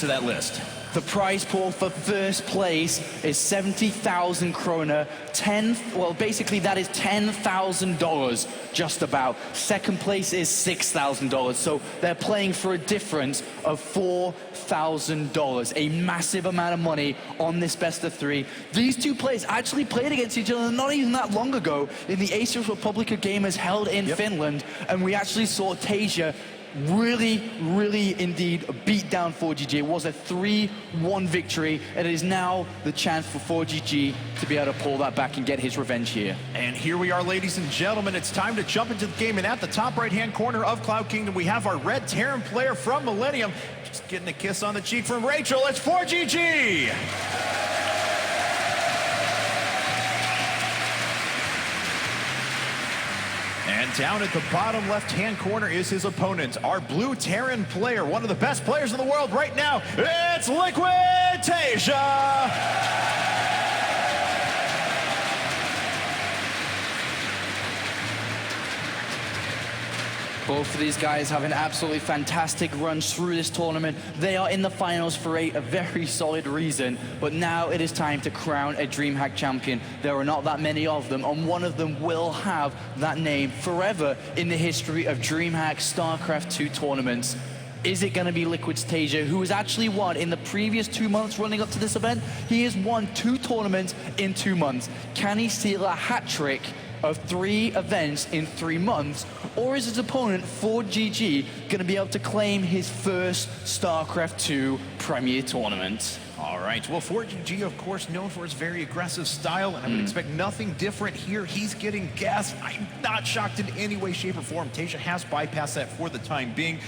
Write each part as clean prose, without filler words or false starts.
to that list? The prize pool for first place is 70,000 kroner. Well, basically that is $10,000, just about. Second place is $6,000. So they're playing for a difference of $4,000. A massive amount of money on this best of three. These two players actually played against each other not even that long ago in the Aces Republica Gamers held in Finland. And we actually saw TaeJa really indeed beat down ForGG. It was a 3-1 victory, and it is now the chance for ForGG to be able to pull that back and get his revenge here. And here we are, ladies and gentlemen. It's time to jump into the game, and at the top right-hand corner of Cloud Kingdom, we have our red Terran player from Millennium. Just getting a kiss on the cheek from Rachel. It's ForGG! And down at the bottom left-hand corner is his opponent, our blue Terran player, one of the best players in the world right now. It's Liquid TaeJa! Both of these guys have an absolutely fantastic run through this tournament. They are in the finals for a very solid reason, but now it is time to crown a DreamHack champion. There are not that many of them, and one of them will have that name forever in the history of DreamHack StarCraft 2 tournaments. Is it going to be Liquid's TaeJa, who has actually won in the previous 2 months running up to this event? He has won 2 tournaments in 2 months. Can he steal a hat trick of 3 events in 3 months, or is his opponent, ForGG, going to be able to claim his first StarCraft 2 Premier tournament? All right, well, ForGG, of course, known for his very aggressive style, and I would expect nothing different here. He's getting gassed. I'm not shocked in any way, shape, or form. TaeJa has bypassed that for the time being.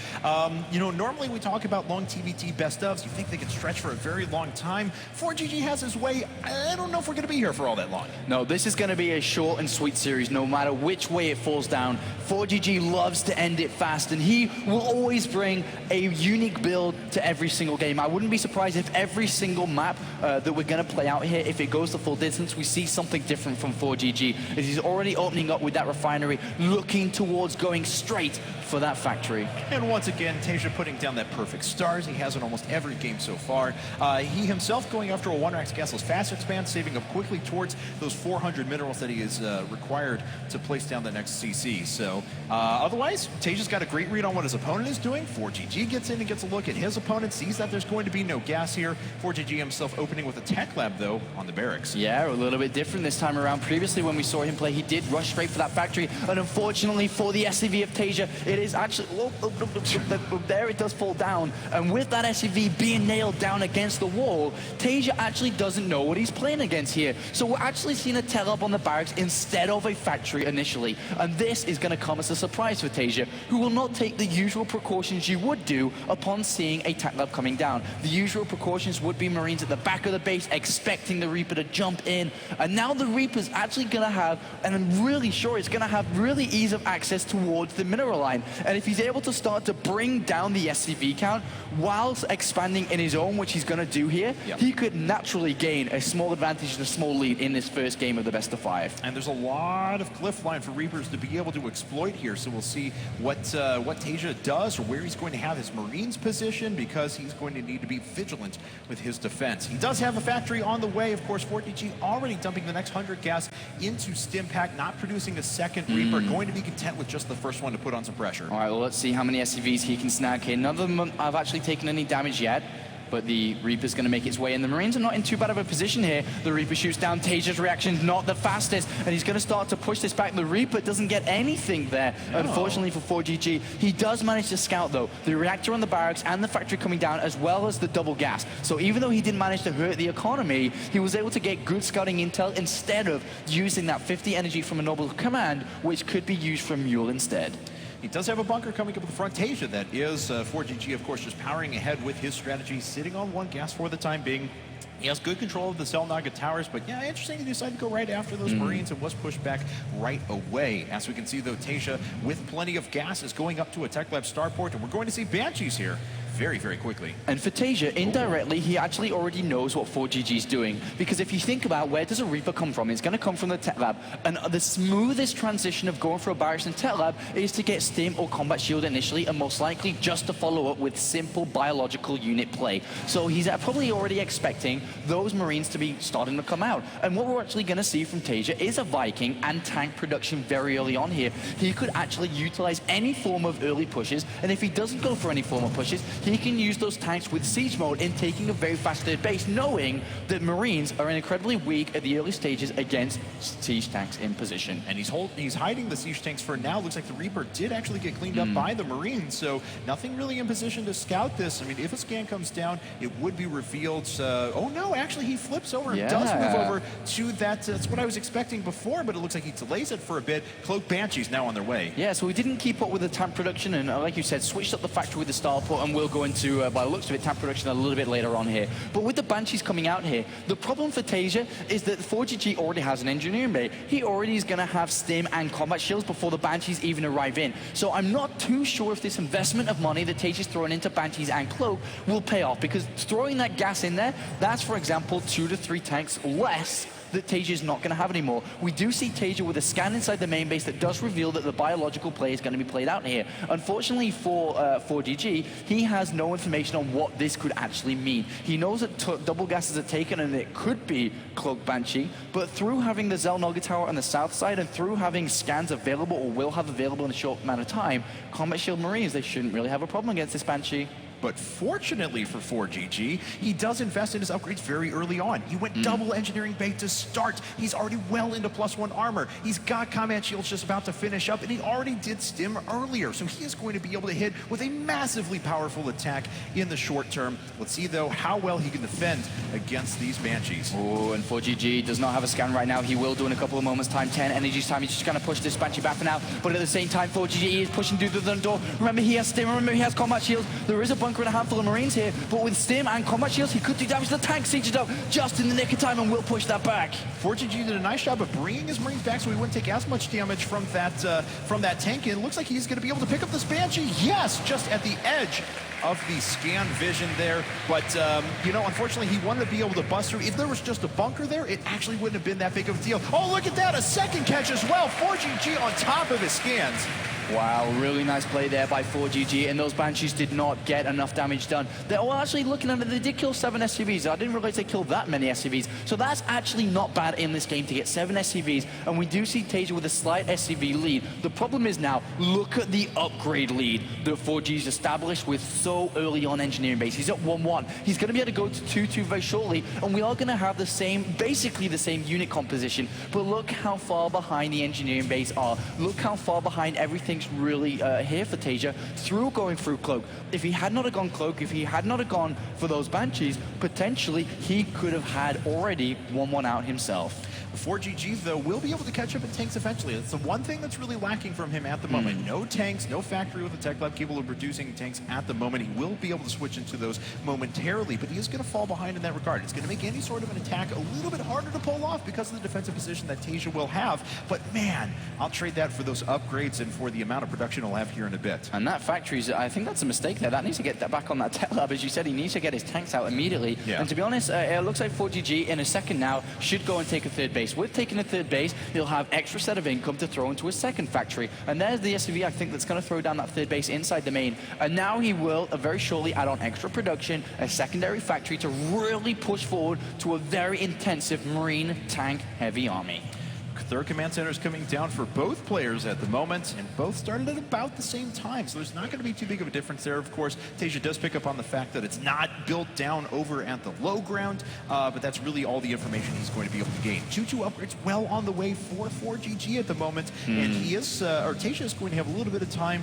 You know, normally we talk about long TVT best ofs. You think they can stretch for a very long time. ForGG has his way. I don't know if we're going to be here for all that long. No, this is going to be a short and sweet series, no matter which way it falls down. ForGG loves to end it fast, and he will always bring a unique build to every single game. I wouldn't be surprised if every single map that we're going to play out here, if it goes the full distance, we see something different from ForGG, as he's already opening up with that refinery, looking towards going straight for that factory. And once again, TaeJa putting down that perfect stars. He has in almost every game so far. He himself going after a 1-rack Castle's fast expand, saving up quickly towards those 400 minerals that he is required to place down the next CC. So otherwise, TaeJa's got a great read on what his opponent is doing. ForGG gets in and gets a look at his opponent, sees that there's going to be no gas here. ForGG himself opening with a tech lab, though, on the barracks. Yeah, a little bit different this time around. Previously, when we saw him play, he did rush straight for that factory, and unfortunately for the SCV of TaeJa, it is actually, there it does fall down, and with that SCV being nailed down against the wall, TaeJa actually doesn't know what he's playing against here. So we're actually seeing a tech lab on the barracks instead of a factory initially, and this is going to come as a surprise for TaeJa, who will not take the usual precautions you would do upon seeing a tech lab coming down. The usual precautions would be Marines at the back of the base expecting the Reaper to jump in, and now the Reaper's actually going to have, and I'm really sure it's going to have really ease of access towards the mineral line, and if he's able to start to bring down the SCV count whilst expanding in his own, which he's going to do here, he could naturally gain a small advantage and a small lead in this first game of the best of 5. And there's a lot of cliff line for Reapers to be able to exploit here, so we'll see what TaeJa does or where he's going to have his Marines positioned, because he's going to need to be vigilant with his defense. He does have a factory on the way. Of course, ForGG already dumping the next 100 gas into Stimpack, not producing a second Reaper, going to be content with just the first one to put on some pressure. All right, well, let's see how many SCVs he can snag here. None of them have actually taken any damage yet, but the Reaper's going to make its way, and the Marines are not in too bad of a position here. The Reaper shoots down. TaeJa's reaction's not the fastest, and he's going to start to push this back. The Reaper doesn't get anything there, unfortunately for ForGG. He does manage to scout, though, the reactor on the barracks and the factory coming down, as well as the double gas. So even though he didn't manage to hurt the economy, he was able to get good scouting intel instead of using that 50 energy from a Noble Command, which could be used from Mule instead. He does have a bunker coming up in front. TaeJa, that is. ForGG, of course, just powering ahead with his strategy, sitting on 1 gas for the time being. He has good control of the Selnaga towers, but yeah, interesting he decided to go right after those Marines and was pushed back right away. As we can see, though, TaeJa, with plenty of gas, is going up to a Tech Lab starport, and we're going to see Banshees here very, very quickly. And for TaeJa, indirectly, he actually already knows what ForGG is doing. Because if you think about where does a Reaper come from, it's going to come from the Tech Lab. And the smoothest transition of going for a Barracks and Tech Lab is to get Stim or Combat Shield initially, and most likely just to follow up with simple biological unit play. So he's probably already expecting those Marines to be starting to come out. And what we're actually going to see from TaeJa is a Viking and tank production very early on here. He could actually utilize any form of early pushes, and if he doesn't go for any form of pushes, he can use those tanks with siege mode in taking a very fast third base, knowing that Marines are incredibly weak at the early stages against siege tanks in position. And he's hiding the siege tanks for now. Looks like the Reaper did actually get cleaned up by the Marines, so nothing really in position to scout this. I mean, if a scan comes down, it would be revealed. Oh no, actually he flips over and does move over to that. That's what I was expecting before, but it looks like he delays it for a bit. Cloak Banshees now on their way. Yeah, so we didn't keep up with the tank production, and like you said, switched up the factory with the starport, and we'll go into, by the looks of it, tank production a little bit later on here. But with the Banshees coming out here, the problem for TaeJa is that ForGG already has an engineering bay. He already is going to have Stim and combat shields before the Banshees even arrive in. So I'm not too sure if this investment of money that TaeJa's throwing into Banshees and Cloak will pay off, because throwing that gas in there, that's, for example, 2 to 3 tanks less that TaeJa is not going to have anymore. We do see TaeJa with a scan inside the main base that does reveal that the biological play is going to be played out here. Unfortunately for ForGG, he has no information on what this could actually mean. He knows that double gases are taken and it could be Cloak Banshee, but through having the Zelnoga Tower on the south side and through having scans available or will have available in a short amount of time, Combat Shield Marines, they shouldn't really have a problem against this Banshee. But fortunately for ForGG, he does invest in his upgrades very early on. He went double engineering bay to start. He's already well into +1 armor. He's got combat shields just about to finish up, and he already did Stim earlier. So he is going to be able to hit with a massively powerful attack in the short term. Let's see, though, how well he can defend against these Banshees. Oh, and ForGG does not have a scan right now. He will do in a couple of moments' time. 10 energies time. He's just going to push this Banshee back for now. But at the same time, ForGG is pushing through the door. Remember, he has Stim. Remember, he has combat shields. There is a bunker and a handful of Marines here, but with Stim and combat shields, he could do damage to the tank. Sieges out just in the nick of time and will push that back. ForGG did a nice job of bringing his Marines back so he wouldn't take as much damage from that tank. And it looks like he's going to be able to pick up this Banshee. Yes, just at the edge of the scan vision there. But, you know, unfortunately, he wanted to be able to bust through. If there was just a bunker there, it actually wouldn't have been that big of a deal. Oh, look at that, a second catch as well. ForGG on top of his scans. Wow, really nice play there by ForGG, and those Banshees did not get enough damage done. They're actually looking at it, they did kill 7 SCVs. I didn't realize they killed that many SCVs. So that's actually not bad in this game to get 7 SCVs, and we do see TaeJa with a slight SCV lead. The problem is now, look at the upgrade lead that ForGG's established with so early on engineering base. He's at 1-1. He's going to be able to go to 2-2 very shortly, and we are going to have the same, basically the same unit composition. But look how far behind the engineering base are. Look how far behind everything's really here for TaeJa through going through Cloak. If he had not have gone Cloak, if he had not have gone for those Banshees, potentially he could have had already 1-1 out himself. ForGG, though, will be able to catch up in tanks eventually. That's the one thing that's really lacking from him at the moment. No tanks, no factory with a tech lab capable of producing tanks at the moment. He will be able to switch into those momentarily, but he is going to fall behind in that regard. It's going to make any sort of an attack a little bit harder to pull off because of the defensive position that TaeJa will have. But man, I'll trade that for those upgrades and for the amount of production he'll have here in a bit. And that factory's, I think that's a mistake there. That needs to get that back on that tech lab. As you said, he needs to get his tanks out immediately. Yeah. And to be honest, it looks like ForGG in a second now should go and take a third base. With taking a third base, he'll have extra set of income to throw into a second factory. And there's the SCV, I think, that's going to throw down that third base inside the main. And now he will very shortly add on extra production, a secondary factory to really push forward to a very intensive Marine tank heavy army. Third command center is coming down for both players at the moment, and both started at about the same time, so there's not going to be too big of a difference there. Of course, TaeJa does pick up on the fact that it's not built down over at the low ground, but that's really all the information he's going to be able to gain. 2-2 upgrades well on the way for ForGG at the moment, and he is, or TaeJa is going to have a little bit of time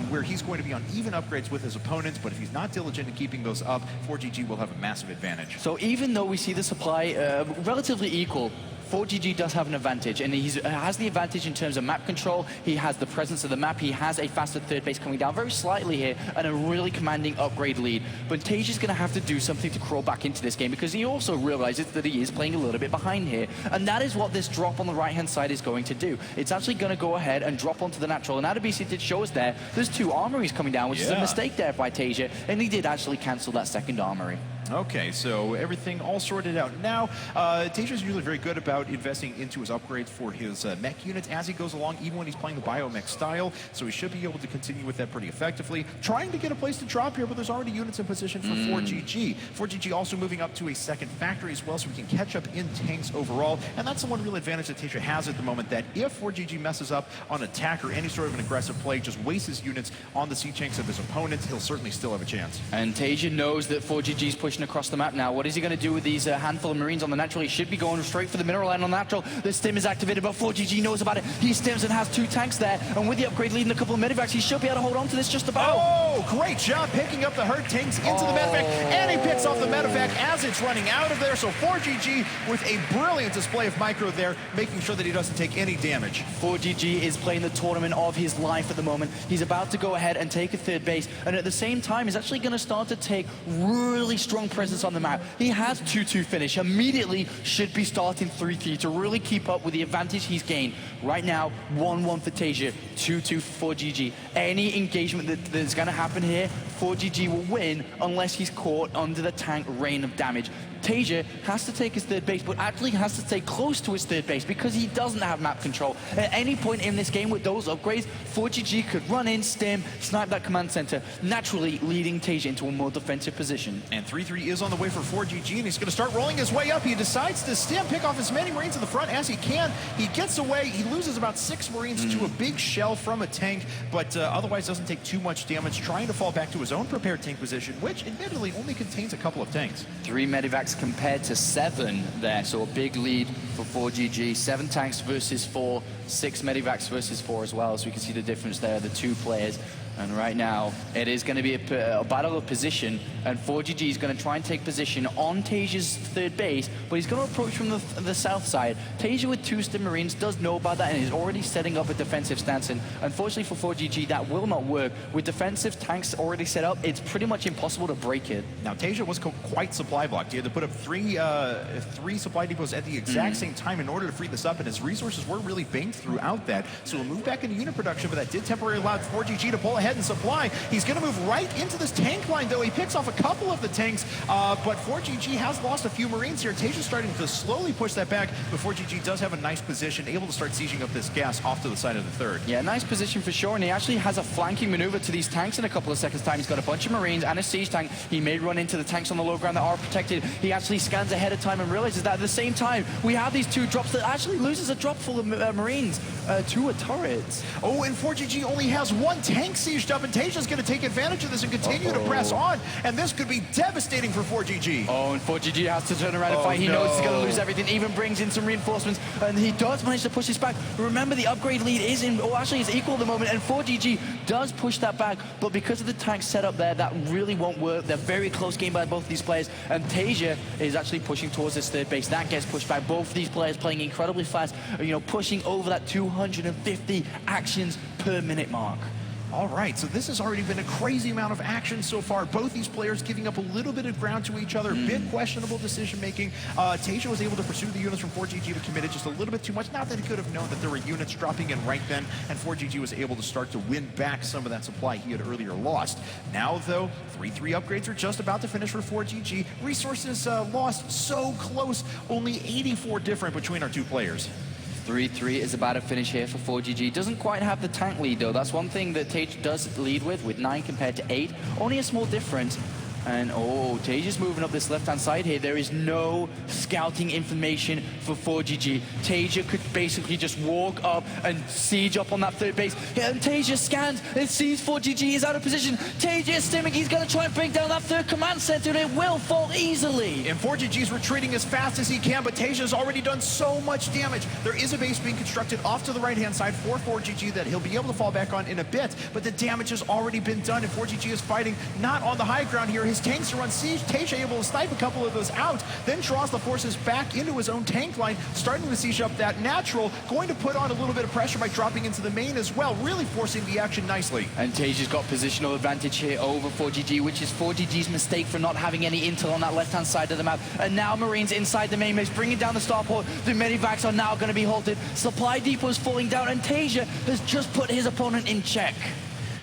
where he's going to be on even upgrades with his opponents, but if he's not diligent in keeping those up, ForGG will have a massive advantage. So even though we see the supply relatively equal, ForGG does have an advantage, and he has the advantage in terms of map control. He has the presence of the map. He has a faster third base coming down very slightly here, and a really commanding upgrade lead. But TaeJa's going to have to do something to crawl back into this game, because he also realizes that he is playing a little bit behind here. And that is what this drop on the right-hand side is going to do. It's actually going to go ahead and drop onto the natural. And Adabisi did show us there's 2 armories coming down, which is a mistake there by TaeJa, and he did actually cancel that second armory. Okay, so everything all sorted out. Now, TaeJa's usually very good about investing into his upgrades for his mech units as he goes along, even when he's playing the biomech style, so he should be able to continue with that pretty effectively. Trying to get a place to drop here, but there's already units in position for ForGG. ForGG also moving up to a second factory as well, so we can catch up in tanks overall, and that's the one real advantage that TaeJa has at the moment, that if ForGG messes up on attack or any sort of an aggressive play, just wastes his units on the siege tanks of his opponents, he'll certainly still have a chance. And TaeJa knows that ForGG's pushing across the map now. What is he going to do with these handful of Marines on the natural? He should be going straight for the mineral line on the natural. The stim is activated, but ForGG knows about it. He stims and has 2 tanks there, and with the upgrade leading a couple of medivacs, he should be able to hold on to this just about. Oh, great job picking up the hurt tanks into the medevac, and he picks off the medevac as it's running out of there. So ForGG with a brilliant display of micro there, making sure that he doesn't take any damage. ForGG is playing the tournament of his life at the moment. He's about to go ahead and take a third base, and at the same time, he's actually going to start to take really strong presence on the map. He has 2-2 finish. Immediately should be starting 3-3 to really keep up with the advantage he's gained. Right now, 1-1 for TaeJa, 2-2 for ForGG. Any engagement that's going to happen here, ForGG will win unless he's caught under the tank rain of damage. TaeJa has to take his third base, but actually has to stay close to his third base because he doesn't have map control. At any point in this game with those upgrades, ForGG could run in, stim, snipe that command center, naturally leading TaeJa into a more defensive position. And 3-3 is on the way for ForGG, and he's going to start rolling his way up. He decides to stim, pick off as many Marines in the front as he can. He gets away. He loses about 6 Marines to a big shell from a tank, but otherwise doesn't take too much damage, trying to fall back to his own prepared tank position, which admittedly only contains a couple of tanks. 3 medivacs compared to 7 there, so a big lead for ForGG. 7 tanks versus 4, 6 medivacs versus 4 as well, so we can see the difference there, the 2 players. And right now, it is going to be a battle of position, and ForGG is going to try and take position on TaeJa's third base, but he's going to approach from the south side. TaeJa with 2 stim Marines does know about that and is already setting up a defensive stance, and unfortunately for ForGG, that will not work. With defensive tanks already set up, it's pretty much impossible to break it. Now, TaeJa was quite supply blocked. He had to put up 3 supply depots at the exact same time in order to free this up, and his resources were really banked throughout that. So we'll move back into unit production, but that did temporarily allow ForGG to pull ahead and supply. He's going to move right into this tank line, though. He picks off a couple of the tanks, but ForGG has lost a few Marines here. TaeJa's starting to slowly push that back, but ForGG does have a nice position, able to start sieging up this gas off to the side of the third. Yeah, nice position for sure, and he actually has a flanking maneuver to these tanks in a couple of seconds' time. He's got a bunch of Marines and a siege tank. He may run into the tanks on the low ground that are protected. He actually scans ahead of time and realizes that at the same time, we have these 2 drops that actually loses a drop full of Marines to a turret. Oh, and ForGG only has 1 tank sieged up, and TaeJa's going to take advantage of this and continue to press on, and this could be devastating for ForGG. Oh, and ForGG has to turn around and fight. He knows he's going to lose everything, even brings in some reinforcements, and he does manage to push this back. Remember, the upgrade lead is actually is equal at the moment, and ForGG does push that back, but because of the tank setup there, that really won't work. They're very close game by both of these players, and TaeJa is actually pushing towards this third base. That gets pushed back. Both of these players playing incredibly fast, pushing over that 250 actions per minute mark. All right, so this has already been a crazy amount of action so far. Both these players giving up a little bit of ground to each other. Bit questionable decision-making. TaeJa was able to pursue the units from ForGG, but committed just a little bit too much. Not that he could have known that there were units dropping in right then, and ForGG was able to start to win back some of that supply he had earlier lost. Now, though, 3-3 upgrades are just about to finish for ForGG. Resources lost so close, only 84 different between our 2 players. 3-3 is about to finish here for ForGG. Doesn't quite have the tank lead, though. That's one thing that TaeJa does lead with 9 compared to 8. Only a small difference. And TaeJa's moving up this left-hand side here. There is no scouting information for ForGG. TaeJa could basically just walk up and siege up on that third base. Yeah, and TaeJa scans and sees ForGG is out of position. TaeJa is stimming. He's going to try and bring down that third command center, and it will fall easily. And ForGG's retreating as fast as he can, but TaeJa's already done so much damage. There is a base being constructed off to the right-hand side for ForGG that he'll be able to fall back on in a bit, but the damage has already been done, and ForGG is fighting not on the high ground here. his tanks to run siege. TaeJa able to snipe a couple of those out, then draws the forces back into his own tank line, starting to siege up that natural, going to put on a little bit of pressure by dropping into the main as well, really forcing the action nicely. And TaeJa's got positional advantage here over ForGG, which is ForGG's mistake for not having any intel on that left-hand side of the map. And now Marines inside the main base, bringing down the starport. The medivacs are now going to be halted. Supply depot is falling down, and TaeJa has just put his opponent in check.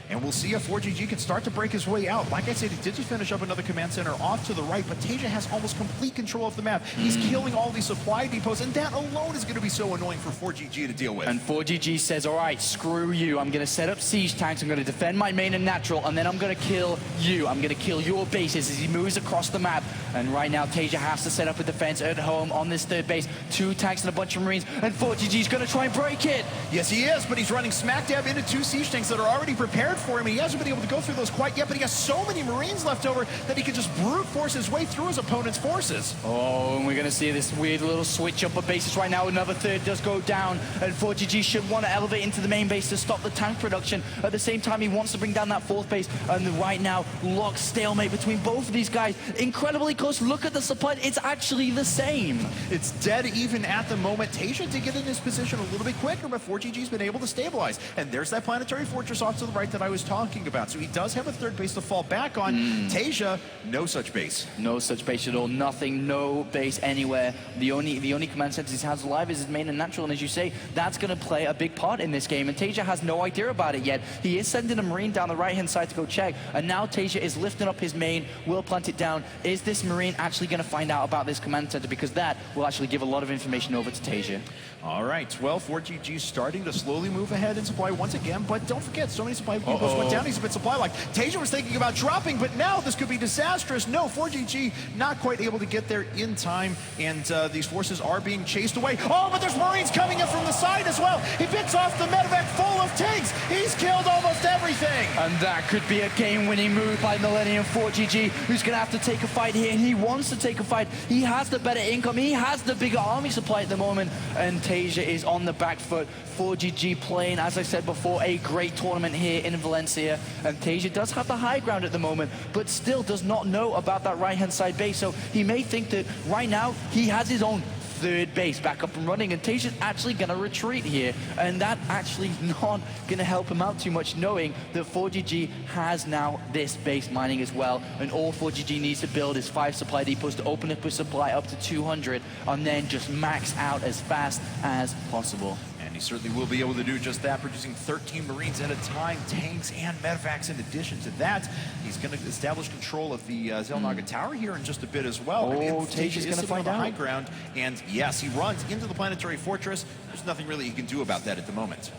And we'll see if ForGG can start to break his way out. Like I said, he did just finish up another command center off to the right, but TaeJa has almost complete control of the map. He's killing all these supply depots, and that alone is going to be so annoying for ForGG to deal with. And ForGG says, all right, screw you. I'm going to set up siege tanks. I'm going to defend my main and natural, and then I'm going to kill you. I'm going to kill your bases as he moves across the map. And right now, TaeJa has to set up a defense at home on this third base. 2 tanks and a bunch of Marines, and ForGG's going to try and break it. Yes, he is, but he's running smack dab into 2 siege tanks that are already prepared for him. He hasn't been able to go through those quite yet, but he has so many Marines left over that he can just brute force his way through his opponent's forces. Oh, and we're going to see this weird little switch up of bases right now. Another third does go down, and ForGG should want to elevate into the main base to stop the tank production. At the same time, he wants to bring down that 4th base, and right now, lock stalemate between both of these guys. Incredibly close. Look at the supply. It's actually the same. It's dead even at the moment. TaeJa did get in his position a little bit quicker, but ForGG's been able to stabilize. And there's that planetary fortress off to the right that I was talking about. So he does have a 3rd base to fall back on. TaeJa, no such base. No such base at all. Nothing, no base anywhere. The only command center he has alive is his main and natural, and as you say, that's going to play a big part in this game, and TaeJa has no idea about it yet. He is sending a Marine down the right-hand side to go check, and now TaeJa is lifting up his main, will plant it down. Is this Marine actually going to find out about this command center? Because that will actually give a lot of information over to TaeJa. All right, well, ForGG starting to slowly move ahead in supply once again, but don't forget, so many supply depots went down. He's a bit supply-like. TaeJa was thinking about dropping, but now this could be disastrous. No, ForGG not quite able to get there in time, and these forces are being chased away. Oh, but there's Marines coming in from the side as well. He picks off the medevac full of tanks. He's killed almost everything. And that could be a game-winning move by Millennium ForGG, who's going to have to take a fight here, and he wants to take a fight. He has the better income. He has the bigger army supply at the moment, and TaeJa is on the back foot. ForGG playing, as I said before, a great tournament here in Valencia, and TaeJa does have the high ground at the moment, but still does not know about that right-hand side base, so he may think that right now he has his own 3rd base back up and running, and TaeJa's actually going to retreat here, and that actually not going to help him out too much, knowing that ForGG has now this base mining as well, and all ForGG needs to build is 5 supply depots to open up his supply up to 200, and then just max out as fast as possible. And he certainly will be able to do just that, producing 13 Marines at a time, tanks and medevacs in addition to that. He's going to establish control of the Zelnaga Tower here in just a bit as well. Oh, TaeJa's going to find out. High ground, and yes, he runs into the planetary fortress. There's nothing really he can do about that at the moment.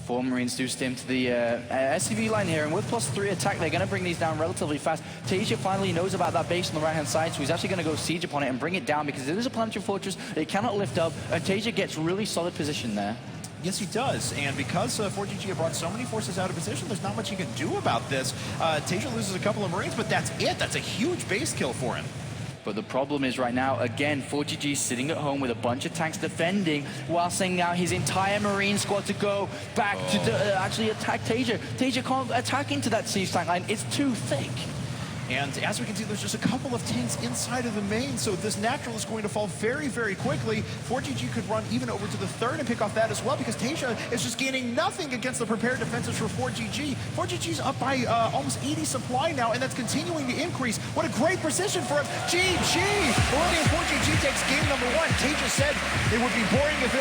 4 Marines do stim to the SCV line here, and with +3 attack, they're going to bring these down relatively fast. TaeJa finally knows about that base on the right-hand side, so he's actually going to go siege upon it and bring it down because it is a planetary fortress. It cannot lift up, and TaeJa gets really solid position there. Yes, he does, and because ForGG have brought so many forces out of position, there's not much he can do about this. TaeJa loses a couple of Marines, but that's it. That's a huge base kill for him. But the problem is right now, again, ForGG is sitting at home with a bunch of tanks defending while sending out his entire Marine squad to go back to actually attack TaeJa. TaeJa can't attack into that siege tank line. It's too thick. And as we can see, there's just a couple of tanks inside of the main, so this natural is going to fall very, very quickly. ForGG could run even over to the 3rd and pick off that as well, because TaeJa is just gaining nothing against the prepared defenses for ForGG. ForGG's up by almost 80 supply now, and that's continuing to increase. What a great position for him. GG! Millennium ForGG takes game number 1. TaeJa said it would be boring if it